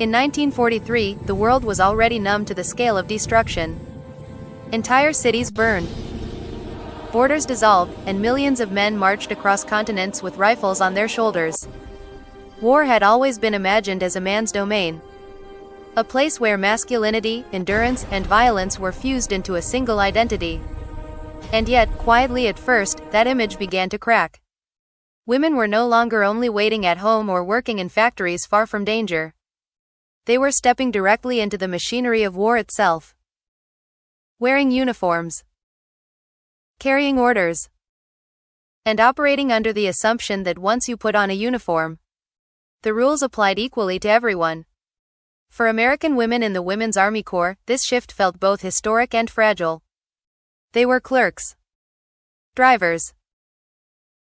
In 1943, the world was already numb to the scale of destruction. Entire cities burned. Borders dissolved, and millions of men marched across continents with rifles on their shoulders. War had always been imagined as a man's domain. A place where masculinity, endurance, and violence were fused into a single identity. And yet, quietly at first, that image began to crack. Women were no longer only waiting at home or working in factories far from danger. They were stepping directly into the machinery of war itself. Wearing uniforms, carrying orders, and operating under the assumption that once you put on a uniform, the rules applied equally to everyone. For American women in the Women's Army Corps, this shift felt both historic and fragile. They were clerks, drivers,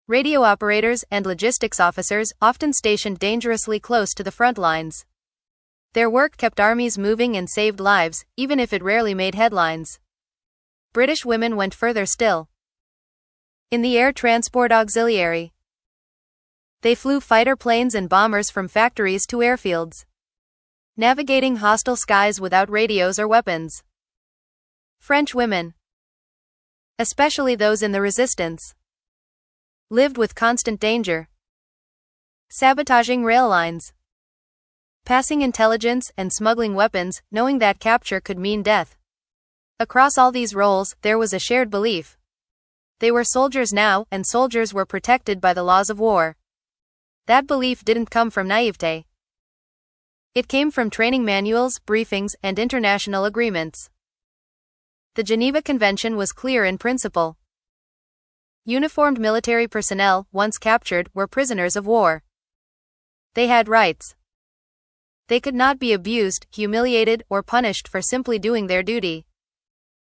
radio operators, and logistics officers, often stationed dangerously close to the front lines. Their work kept armies moving and saved lives, even if it rarely made headlines. British women went further still. In the Air Transport Auxiliary, they flew fighter planes and bombers from factories to airfields, navigating hostile skies without radios or weapons. French women, especially those in the resistance, lived with constant danger, sabotaging rail lines, passing intelligence, and smuggling weapons, knowing that capture could mean death. Across all these roles, there was a shared belief. They were soldiers now, and soldiers were protected by the laws of war. That belief didn't come from naivete. It came from training manuals, briefings, and international agreements. The Geneva Convention was clear in principle. Uniformed military personnel, once captured, were prisoners of war. They had rights. They could not be abused, humiliated, or punished for simply doing their duty.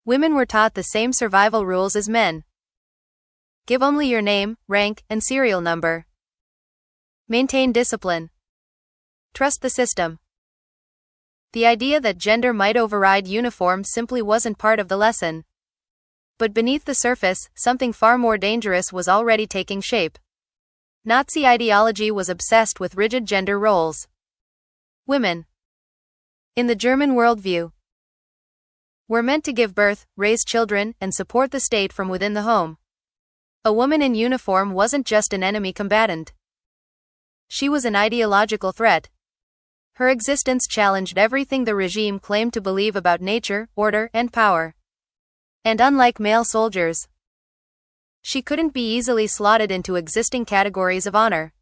Women were taught the same survival rules as men. Give only your name, rank, and serial number. Maintain discipline. Trust the system. The idea that gender might override uniform simply wasn't part of the lesson. But beneath the surface, something far more dangerous was already taking shape. Nazi ideology was obsessed with rigid gender roles. Women, in the German worldview, were meant to give birth, raise children, and support the state from within the home. A woman in uniform wasn't just an enemy combatant. She was an ideological threat. Her existence challenged everything the regime claimed to believe about nature, order, and power. And unlike male soldiers, she couldn't be easily slotted into existing categories of honor,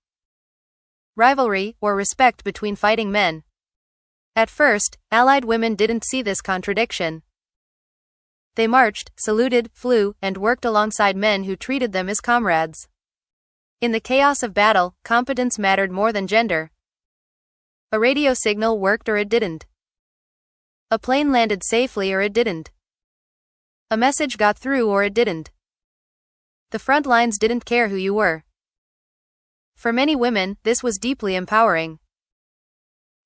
rivalry, or respect between fighting men. At first, Allied women didn't see this contradiction. They marched, saluted, flew, and worked alongside men who treated them as comrades. In the chaos of battle, competence mattered more than gender. A radio signal worked or it didn't. A plane landed safely or it didn't. A message got through or it didn't. The front lines didn't care who you were. For many women, this was deeply empowering.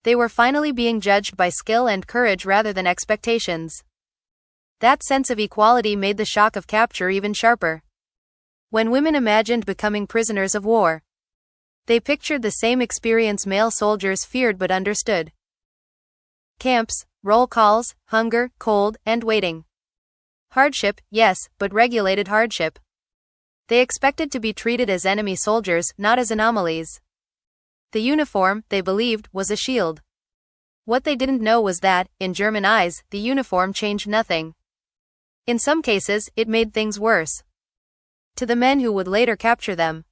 They were finally being judged by skill and courage rather than expectations. That sense of equality made the shock of capture even sharper. When women imagined becoming prisoners of war, they pictured the same experience male soldiers feared but understood. Camps, roll calls, hunger, cold, and waiting. Hardship, yes, but regulated hardship. They expected to be treated as enemy soldiers, not as anomalies. The uniform, they believed, was a shield. What they didn't know was that, in German eyes, the uniform changed nothing. In some cases, it made things worse. To the men who would later capture them,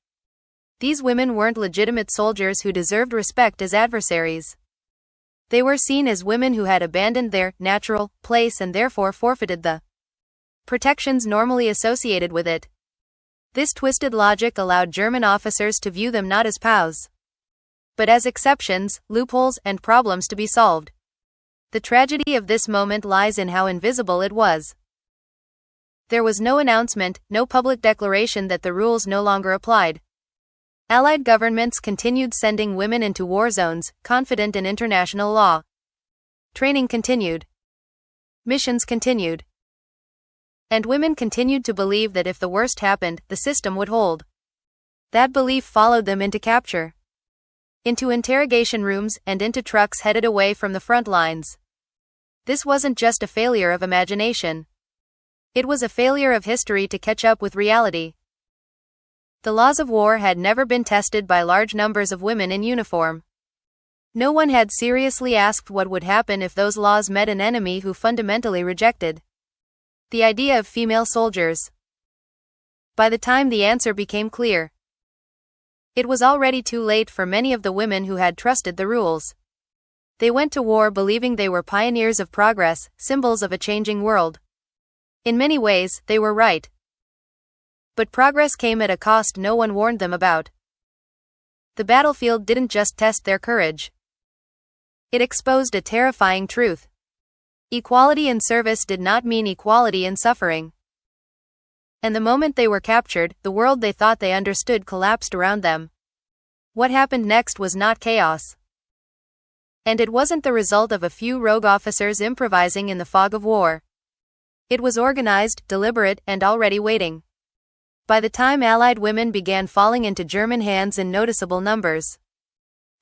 these women weren't legitimate soldiers who deserved respect as adversaries. They were seen as women who had abandoned their natural place and therefore forfeited the protections normally associated with it. This twisted logic allowed German officers to view them not as POWs, but as exceptions, loopholes, and problems to be solved. The tragedy of this moment lies in how invisible it was. There was no announcement, no public declaration that the rules no longer applied. Allied governments continued sending women into war zones, confident in international law. Training continued. Missions continued. And women continued to believe that if the worst happened, the system would hold. That belief followed them into capture. into interrogation rooms, and into trucks headed away from the front lines. This wasn't just a failure of imagination. It was a failure of history to catch up with reality. The laws of war had never been tested by large numbers of women in uniform. No one had seriously asked what would happen if those laws met an enemy who fundamentally rejected the idea of female soldiers. By the time the answer became clear, it was already too late for many of the women who had trusted the rules. They went to war believing they were pioneers of progress, symbols of a changing world. In many ways, they were right. But progress came at a cost no one warned them about. The battlefield didn't just test their courage. It exposed a terrifying truth. Equality in service did not mean equality in suffering. And the moment they were captured, the world they thought they understood collapsed around them. What happened next was not chaos. And it wasn't the result of a few rogue officers improvising in the fog of war. It was organized, deliberate, and already waiting. By the time Allied women began falling into German hands in noticeable numbers,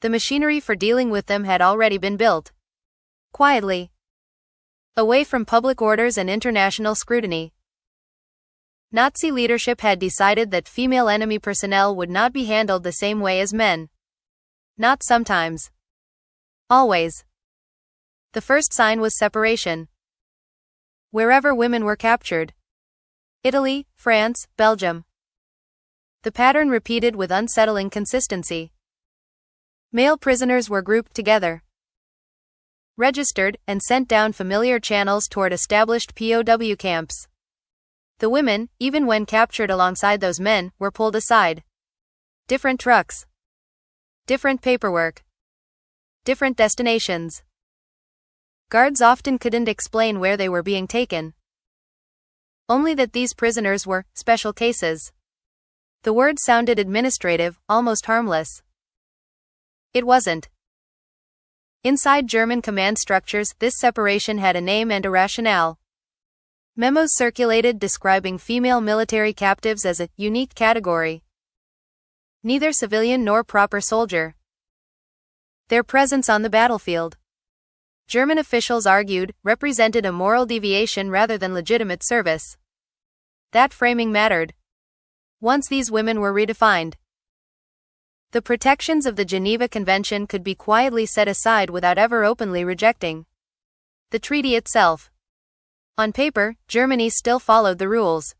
the machinery for dealing with them had already been built. Quietly. Away from public orders and international scrutiny. Nazi leadership had decided that female enemy personnel would not be handled the same way as men. Not sometimes. Always. The first sign was separation. Wherever women were captured. Italy, France, Belgium. The pattern repeated with unsettling consistency. Male prisoners were grouped together, registered, and sent down familiar channels toward established POW camps. The women, even when captured alongside those men, were pulled aside. Different trucks. Different paperwork. Different destinations. Guards often couldn't explain where they were being taken. Only that these prisoners were special cases. The word sounded administrative, almost harmless. It wasn't. Inside German command structures, this separation had a name and a rationale. Memos circulated describing female military captives as a unique category. Neither civilian nor proper soldier. Their presence on the battlefield, German officials argued, represented a moral deviation rather than legitimate service. That framing mattered. Once these women were redefined, the protections of the Geneva Convention could be quietly set aside without ever openly rejecting the treaty itself. On paper, Germany still followed the rules.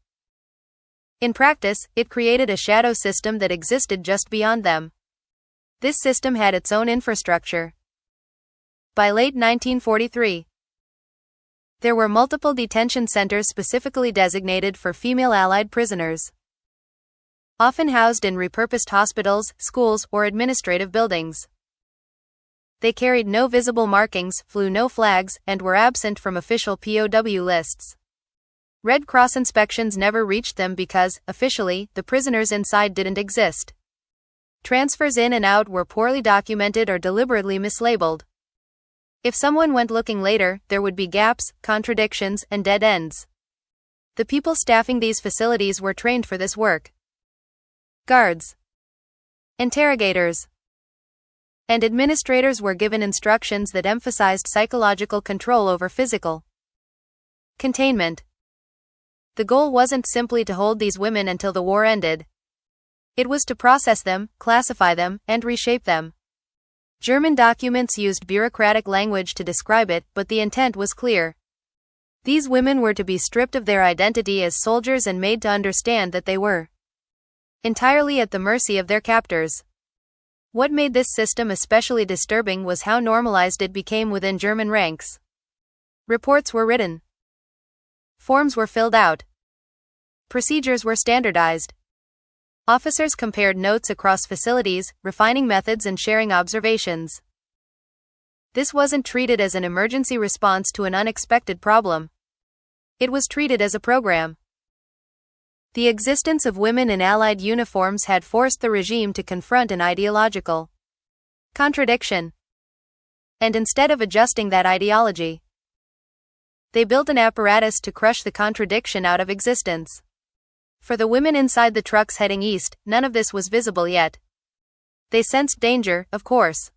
In practice, it created a shadow system that existed just beyond them. This system had its own infrastructure. By late 1943, there were multiple detention centers specifically designated for female Allied prisoners, often housed in repurposed hospitals, schools, or administrative buildings. They carried no visible markings, flew no flags, and were absent from official POW lists. Red Cross inspections never reached them because, officially, the prisoners inside didn't exist. Transfers in and out were poorly documented or deliberately mislabeled. If someone went looking later, there would be gaps, contradictions, and dead ends. The people staffing these facilities were trained for this work. Guards, interrogators, and administrators were given instructions that emphasized psychological control over physical containment. The goal wasn't simply to hold these women until the war ended. It was to process them, classify them, and reshape them. German documents used bureaucratic language to describe it, but the intent was clear. These women were to be stripped of their identity as soldiers and made to understand that they were entirely at the mercy of their captors. What made this system especially disturbing was how normalized it became within German ranks. Reports were written. Forms were filled out. Procedures were standardized. Officers compared notes across facilities, refining methods and sharing observations. This wasn't treated as an emergency response to an unexpected problem. It was treated as a program. The existence of women in Allied uniforms had forced the regime to confront an ideological contradiction. And instead of adjusting that ideology, they built an apparatus to crush the contradiction out of existence. For the women inside the trucks heading east, none of this was visible yet. They sensed danger, of course.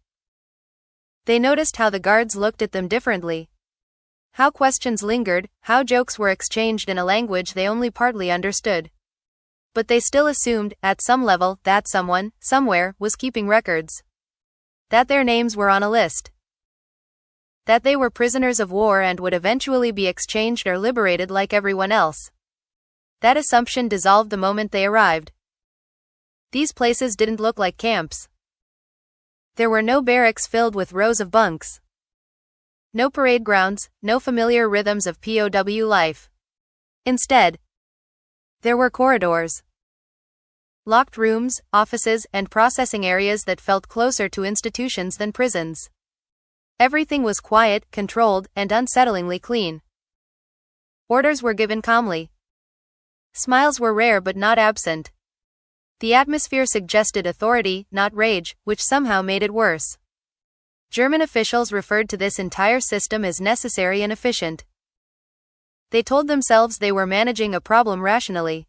They noticed how the guards looked at them differently. How questions lingered, how jokes were exchanged in a language they only partly understood. But they still assumed, at some level, that someone, somewhere, was keeping records. That their names were on a list. That they were prisoners of war and would eventually be exchanged or liberated like everyone else. That assumption dissolved the moment they arrived. These places didn't look like camps. There were no barracks filled with rows of bunks. No parade grounds, no familiar rhythms of POW life. Instead, there were corridors. Locked rooms, offices, and processing areas that felt closer to institutions than prisons. Everything was quiet, controlled, and unsettlingly clean. Orders were given calmly. Smiles were rare but not absent. The atmosphere suggested authority, not rage, which somehow made it worse. German officials referred to this entire system as necessary and efficient. They told themselves they were managing a problem rationally.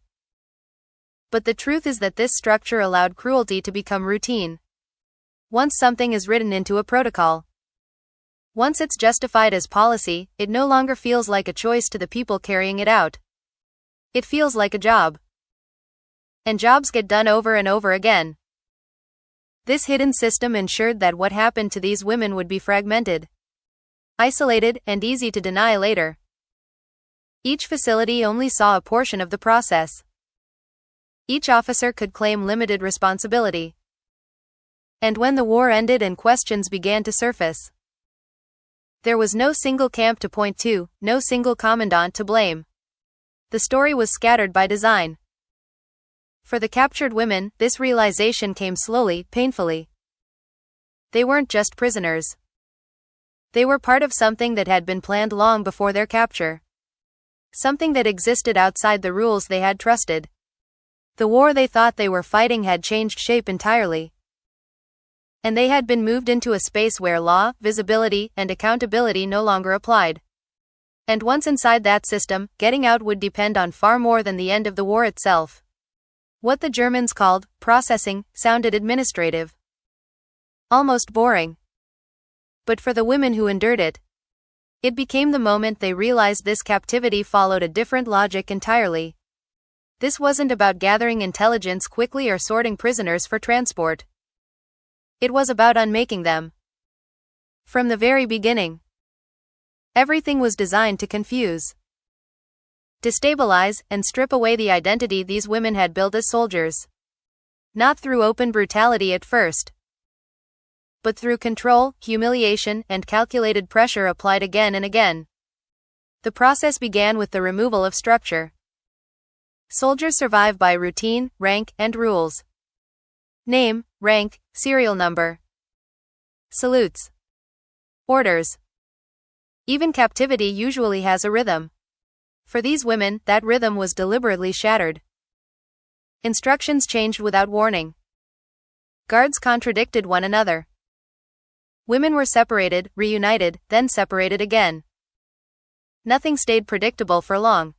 But the truth is that this structure allowed cruelty to become routine. Once something is written into a protocol, once it's justified as policy, it no longer feels like a choice to the people carrying it out. It feels like a job. And jobs get done over and over again. This hidden system ensured that what happened to these women would be fragmented, isolated, and easy to deny later. Each facility only saw a portion of the process. Each officer could claim limited responsibility. And when the war ended and questions began to surface, there was no single camp to point to, no single commandant to blame. The story was scattered by design. For the captured women, this realization came slowly, painfully. They weren't just prisoners. They were part of something that had been planned long before their capture. Something that existed outside the rules they had trusted. The war they thought they were fighting had changed shape entirely. And they had been moved into a space where law, visibility, and accountability no longer applied. And once inside that system, getting out would depend on far more than the end of the war itself. What the Germans called processing sounded administrative. Almost boring. But for the women who endured it, it became the moment they realized this captivity followed a different logic entirely. This wasn't about gathering intelligence quickly or sorting prisoners for transport. It was about unmaking them. From the very beginning, everything was designed to confuse, destabilize, and strip away the identity these women had built as soldiers. Not through open brutality at first, but through control, humiliation, and calculated pressure applied again and again. The process began with the removal of structure. Soldiers survive by routine, rank, and rules. Name, rank, serial number. Salutes. Orders. Even captivity usually has a rhythm. For these women, that rhythm was deliberately shattered. Instructions changed without warning. Guards contradicted one another. Women were separated, reunited, then separated again. Nothing stayed predictable for long.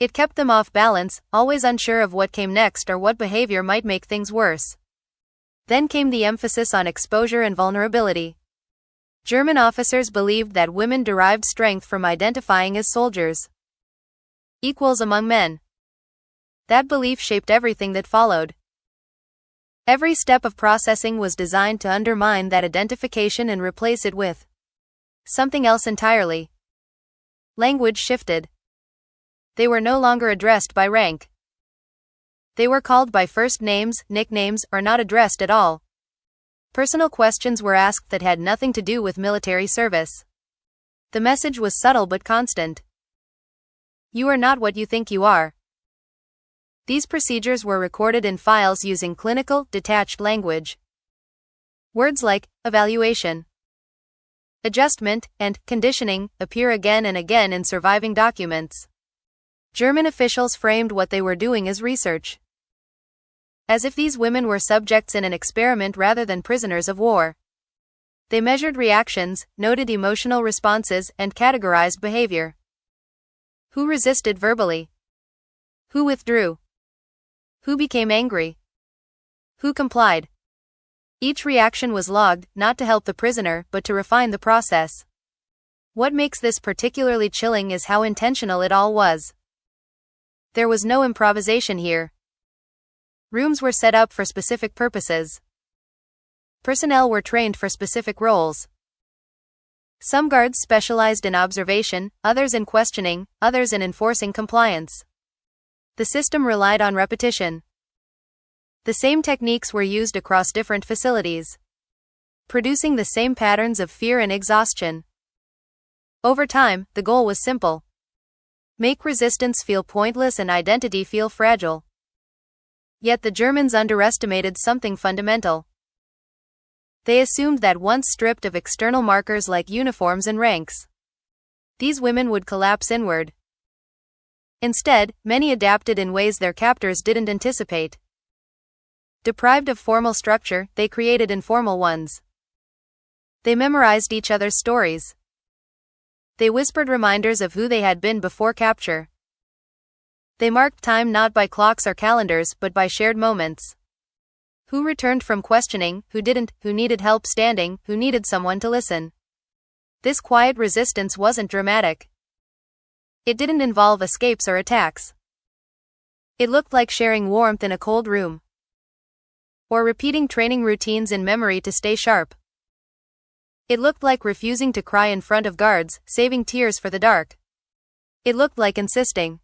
It kept them off balance, always unsure of what came next or what behavior might make things worse. Then came the emphasis on exposure and vulnerability. German officers believed that women derived strength from identifying as soldiers. Equals among men. That belief shaped everything that followed. Every step of processing was designed to undermine that identification and replace it with something else entirely. Language shifted. They were no longer addressed by rank. They were called by first names, nicknames, or not addressed at all. Personal questions were asked that had nothing to do with military service. The message was subtle but constant. You are not what you think you are. These procedures were recorded in files using clinical, detached language. Words like evaluation, adjustment, and conditioning appear again and again in surviving documents. German officials framed what they were doing as research, as if these women were subjects in an experiment rather than prisoners of war. They measured reactions, noted emotional responses, and categorized behavior. Who resisted verbally? Who withdrew? Who became angry? Who complied? Each reaction was logged, not to help the prisoner, but to refine the process. What makes this particularly chilling is how intentional it all was. There was no improvisation here. Rooms were set up for specific purposes. Personnel were trained for specific roles. Some guards specialized in observation, others in questioning, others in enforcing compliance. The system relied on repetition. The same techniques were used across different facilities, producing the same patterns of fear and exhaustion. Over time, the goal was simple: make resistance feel pointless and identity feel fragile. Yet the Germans underestimated something fundamental. They assumed that once stripped of external markers like uniforms and ranks, these women would collapse inward. Instead, many adapted in ways their captors didn't anticipate. Deprived of formal structure, they created informal ones. They memorized each other's stories. They whispered reminders of who they had been before capture. They marked time not by clocks or calendars, but by shared moments. Who returned from questioning, who didn't, who needed help standing, who needed someone to listen. This quiet resistance wasn't dramatic. It didn't involve escapes or attacks. It looked like sharing warmth in a cold room, or repeating training routines in memory to stay sharp. It looked like refusing to cry in front of guards, saving tears for the dark. It looked like insisting,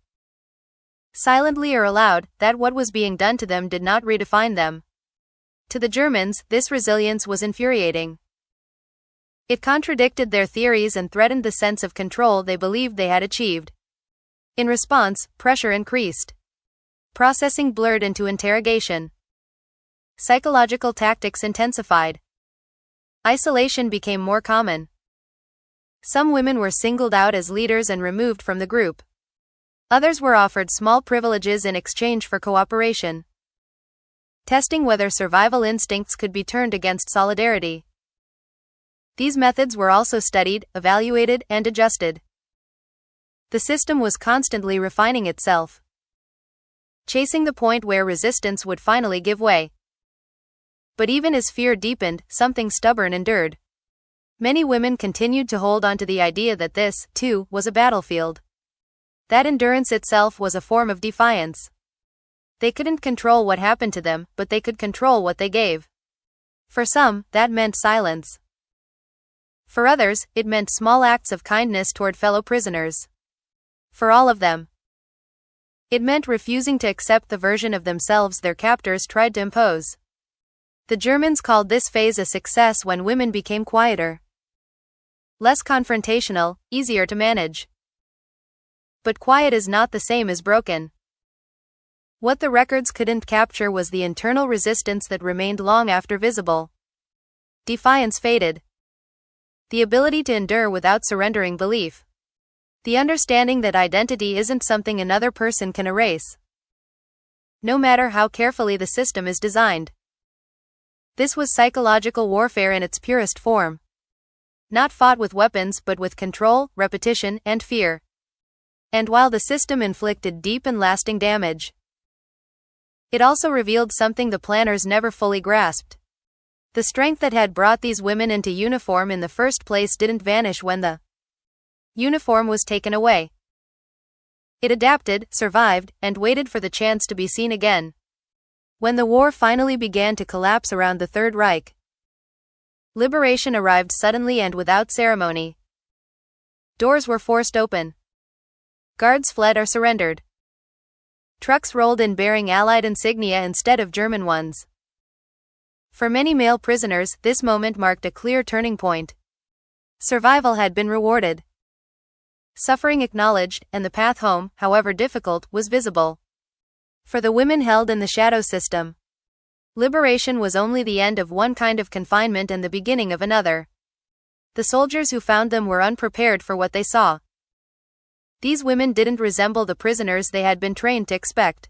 silently or aloud, that what was being done to them did not redefine them. To the Germans, this resilience was infuriating. It contradicted their theories and threatened the sense of control they believed they had achieved. In response, pressure increased. Processing blurred into interrogation. Psychological tactics intensified. Isolation became more common. Some women were singled out as leaders and removed from the group. Others were offered small privileges in exchange for cooperation, testing whether survival instincts could be turned against solidarity. These methods were also studied, evaluated, and adjusted. The system was constantly refining itself, chasing the point where resistance would finally give way. But even as fear deepened, something stubborn endured. Many women continued to hold on to the idea that this, too, was a battlefield. That endurance itself was a form of defiance. They couldn't control what happened to them, but they could control what they gave. For some, that meant silence. For others, it meant small acts of kindness toward fellow prisoners. For all of them, it meant refusing to accept the version of themselves their captors tried to impose. The Germans called this phase a success when women became quieter, less confrontational, easier to manage. But quiet is not the same as broken. What the records couldn't capture was the internal resistance that remained long after visible. Defiance faded. The ability to endure without surrendering belief. The understanding that identity isn't something another person can erase, no matter how carefully the system is designed. This was psychological warfare in its purest form. Not fought with weapons, but with control, repetition, and fear. And while the system inflicted deep and lasting damage, it also revealed something the planners never fully grasped. The strength that had brought these women into uniform in the first place didn't vanish when the uniform was taken away. It adapted, survived, and waited for the chance to be seen again. When the war finally began to collapse around the Third Reich, liberation arrived suddenly and without ceremony. Doors were forced open. Guards fled or surrendered. Trucks rolled in bearing Allied insignia instead of German ones. For many male prisoners, this moment marked a clear turning point. Survival had been rewarded, suffering acknowledged, and the path home, however difficult, was visible. For the women held in the shadow system, liberation was only the end of one kind of confinement and the beginning of another. The soldiers who found them were unprepared for what they saw. These women didn't resemble the prisoners they had been trained to expect.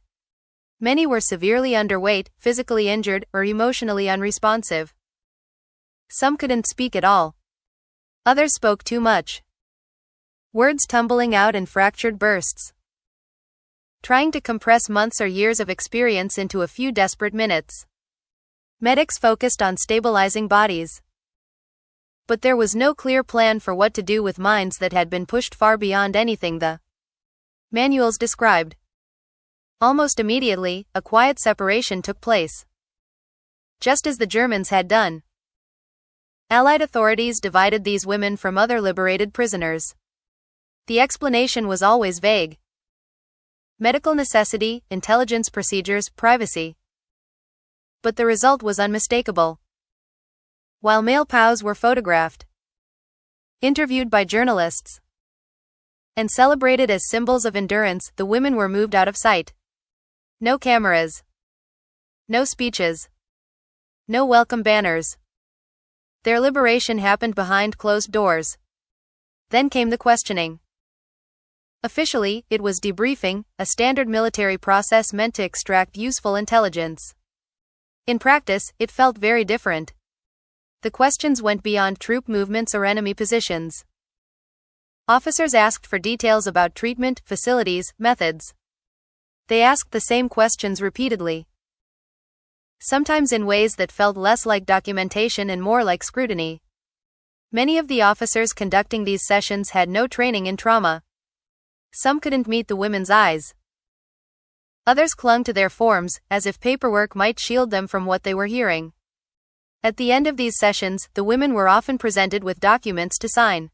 Many were severely underweight, physically injured, or emotionally unresponsive. Some couldn't speak at all. Others spoke too much, words tumbling out in fractured bursts, trying to compress months or years of experience into a few desperate minutes. Medics focused on stabilizing bodies. But there was no clear plan for what to do with minds that had been pushed far beyond anything the manuals described. Almost immediately, a quiet separation took place. Just as the Germans had done. Allied authorities divided these women from other liberated prisoners. The explanation was always vague. Medical necessity, intelligence procedures, privacy. But the result was unmistakable. While male POWs were photographed, interviewed by journalists, and celebrated as symbols of endurance, the women were moved out of sight. No cameras. No speeches. No welcome banners. Their liberation happened behind closed doors. Then came the questioning. Officially, it was debriefing, a standard military process meant to extract useful intelligence. In practice, it felt very different. The questions went beyond troop movements or enemy positions. Officers asked for details about treatment, facilities, methods. They asked the same questions repeatedly. Sometimes in ways that felt less like documentation and more like scrutiny. Many of the officers conducting these sessions had no training in trauma. Some couldn't meet the women's eyes. Others clung to their forms, as if paperwork might shield them from what they were hearing. At the end of these sessions, the women were often presented with documents to sign.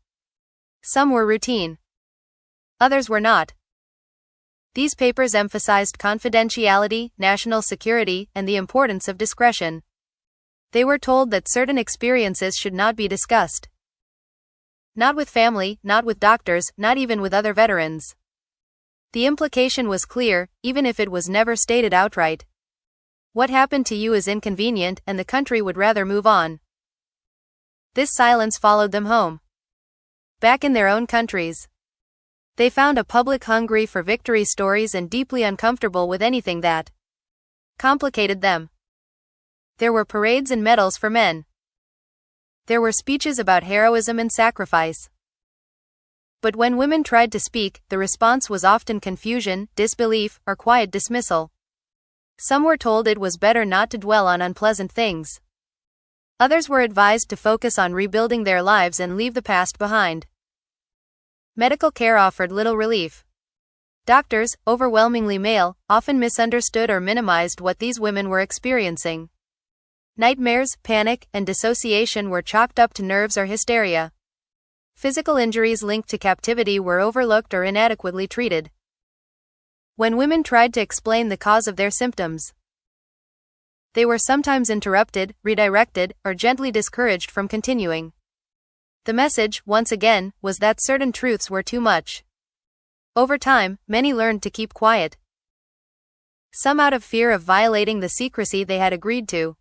Some were routine. Others were not. These papers emphasized confidentiality, national security, and the importance of discretion. They were told that certain experiences should not be discussed. Not with family, not with doctors, not even with other veterans. The implication was clear, even if it was never stated outright. What happened to you is inconvenient, and the country would rather move on. This silence followed them home. Back in their own countries. They found a public hungry for victory stories and deeply uncomfortable with anything that complicated them. There were parades and medals for men. There were speeches about heroism and sacrifice. But when women tried to speak, the response was often confusion, disbelief, or quiet dismissal. Some were told it was better not to dwell on unpleasant things. Others were advised to focus on rebuilding their lives and leave the past behind. Medical care offered little relief. Doctors, overwhelmingly male, often misunderstood or minimized what these women were experiencing. Nightmares, panic, and dissociation were chalked up to nerves or hysteria. Physical injuries linked to captivity were overlooked or inadequately treated. When women tried to explain the cause of their symptoms, they were sometimes interrupted, redirected, or gently discouraged from continuing. The message, once again, was that certain truths were too much. Over time, many learned to keep quiet. Some out of fear of violating the secrecy they had agreed to.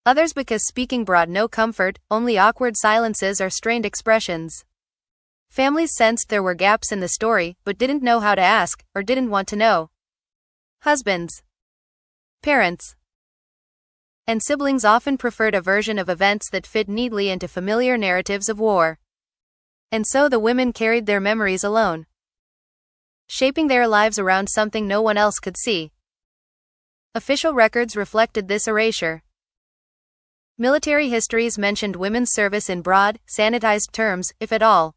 Others because speaking brought no comfort, only awkward silences or strained expressions. Families sensed there were gaps in the story, but didn't know how to ask, or didn't want to know. Husbands, parents, and siblings often preferred a version of events that fit neatly into familiar narratives of war. And so the women carried their memories alone, shaping their lives around something no one else could see. Official records reflected this erasure. Military histories mentioned women's service in broad, sanitized terms, if at all.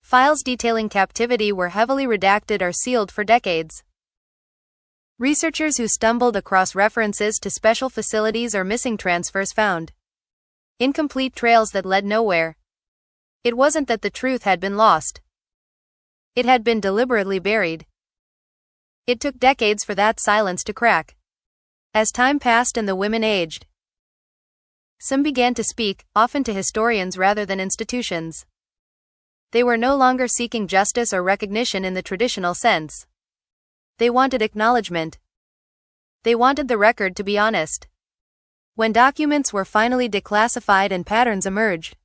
Files detailing captivity were heavily redacted or sealed for decades. Researchers who stumbled across references to special facilities or missing transfers found incomplete trails that led nowhere. It wasn't that the truth had been lost. It had been deliberately buried. It took decades for that silence to crack. As time passed and the women aged, some began to speak, often to historians rather than institutions. They were no longer seeking justice or recognition in the traditional sense. They wanted acknowledgement. They wanted the record to be honest. When documents were finally declassified and patterns emerged,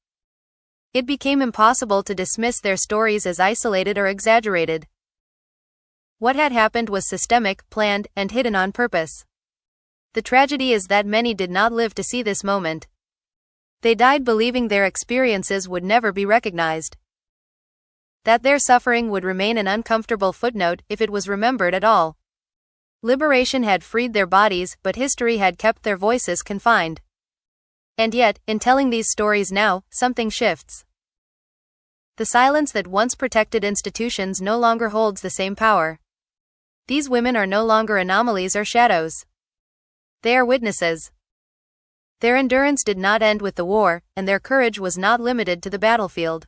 it became impossible to dismiss their stories as isolated or exaggerated. What had happened was systemic, planned, and hidden on purpose. The tragedy is that many did not live to see this moment. They died believing their experiences would never be recognized. That their suffering would remain an uncomfortable footnote if it was remembered at all. Liberation had freed their bodies, but history had kept their voices confined. And yet, in telling these stories now, something shifts. The silence that once protected institutions no longer holds the same power. These women are no longer anomalies or shadows. They are witnesses. Their endurance did not end with the war, and their courage was not limited to the battlefield.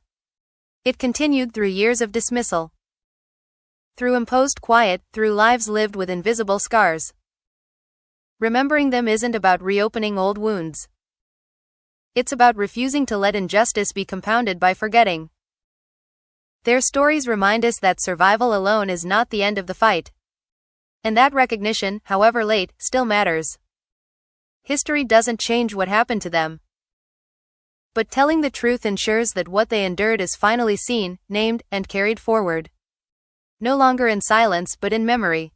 It continued through years of dismissal. Through imposed quiet, through lives lived with invisible scars. Remembering them isn't about reopening old wounds. It's about refusing to let injustice be compounded by forgetting. Their stories remind us that survival alone is not the end of the fight. And that recognition, however late, still matters. History doesn't change what happened to them. But telling the truth ensures that what they endured is finally seen, named, and carried forward. No longer in silence but in memory.